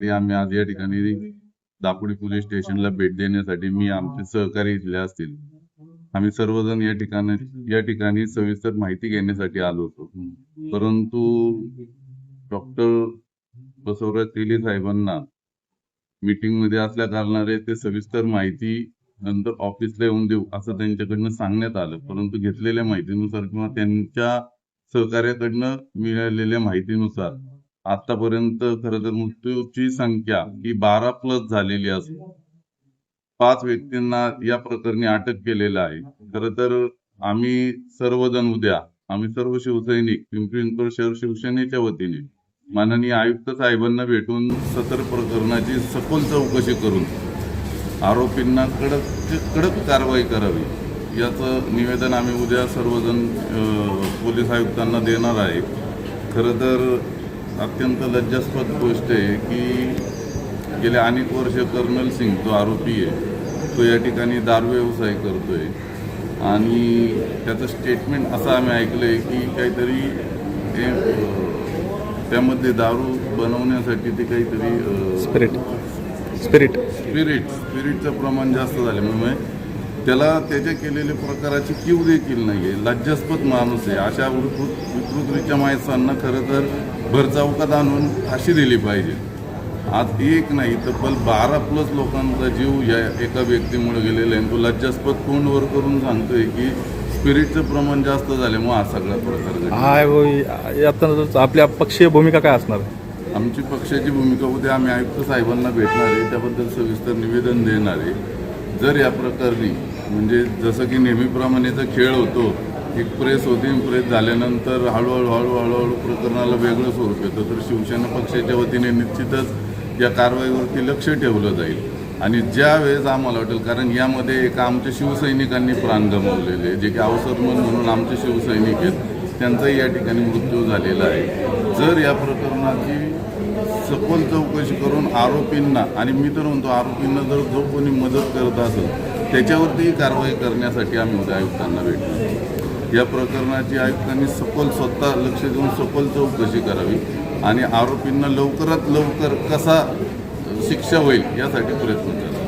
आम्ही आज या ठिकाणी दापोडी पोलीस स्टेशनला भेट देण्यासाठी मी आमचे सहकारी इथले असतील आम्ही सर्वजण या ठिकाणी सविस्तर माहिती घेण्यासाठी आलो होतो. परंतु डॉक्टर बसवराज तेली साहेबांना मीटिंग मध्ये असल्या कारणाने ते सविस्तर माहिती नंतर ऑफिसला येऊन देऊ असं त्यांच्याकडनं सांगण्यात आलं. परंतु घेतलेल्या माहितीनुसार किंवा त्यांच्या सहकार्याकडनं मिळालेल्या माहितीनुसार आतापर्यंत खरं तर मृत्यूची संख्या ही 12+ झालेली असून 5 व्यक्तींना या प्रकरणी अटक केलेलं आहे. खरं तर आम्ही सर्वजण उद्या आम्ही सर्व शिवसैनिक पिंपरी चिंचवड शहर शिवसेनेच्या वतीने माननीय आयुक्त साहेबांना भेटून सदर प्रकरणाची सखोल चौकशी करून आरोपींना कडक कारवाई करावी याचं निवेदन आम्ही उद्या सर्वजण पोलीस आयुक्तांना देणार आहे. खरं तर अत्यंत लज्जास्पद गोष्ट आहे की गेल्या अनेक वर्ष कर्नल सिंग जो आरोपी आहे तो या ठिकाणी दारू व्यवसाय करतोय आणि त्याचं स्टेटमेंट असं आम्ही ऐकलंय की काहीतरी त्यामध्ये दारू बनवण्यासाठी ते काहीतरी स्पिरिटचं प्रमाण जास्त झाल्यामुळे त्याला त्याच्या केलेल्या प्रकाराची कीव देखील नाही आहे. लज्जास्पद माणूस आहे. अशा विकृतीच्या माणसांना खरं तर भरचौकात आणून फाशी दिली पाहिजे. आज एक नाही तब्बल 12+ लोकांचा जीव या एका व्यक्तीमुळे गेलेला आहे. तो लज्जास्पद तोंडवर करून सांगतोय की स्पिरिटचं प्रमाण जास्त झाल्यामुळे हा सगळा प्रकार आता आपल्या पक्षीय भूमिका काय असणार? आमची पक्षाची भूमिका उद्या आम्ही आयुक्त साहेबांना भेटणार आहे, त्याबद्दल सविस्तर निवेदन देणार आहे. जर या प्रकरणी म्हणजे जसं की नेहमीप्रमाणेचा खेळ होतो, एक प्रेस होती, प्रेस झाल्यानंतर हळूहळू प्रकरणाला वेगळं स्वरूप येतं, तर शिवसेना पक्षाच्या वतीने निश्चितच या कारवाईवरती लक्ष ठेवलं जाईल. आणि ज्या वेळेस आम्हाला वाटेल, कारण यामध्ये एका आमच्या शिवसैनिकांनी प्राण गमावलेले जे की अवसरमन म्हणून आमचे शिवसैनिक आहेत त्यांचाही या ठिकाणी मृत्यू झालेला आहे. जर या प्रकरणाची सखोल चौकशी करून आरोपींना, आणि मी तर म्हणतो आरोपींना जर जो कोणी मदत करत असेल त्याच्यावरतीही कारवाई करण्यासाठी आम्ही उद्या आयुक्तांना भेटणार. या प्रकरणाची आयुक्तांनी स्वतः लक्ष देऊन सखोल चौकशी करावी आणि आरोपींना लवकरात लवकर कसा शिक्षा होईल यासाठी प्रयत्न करावा.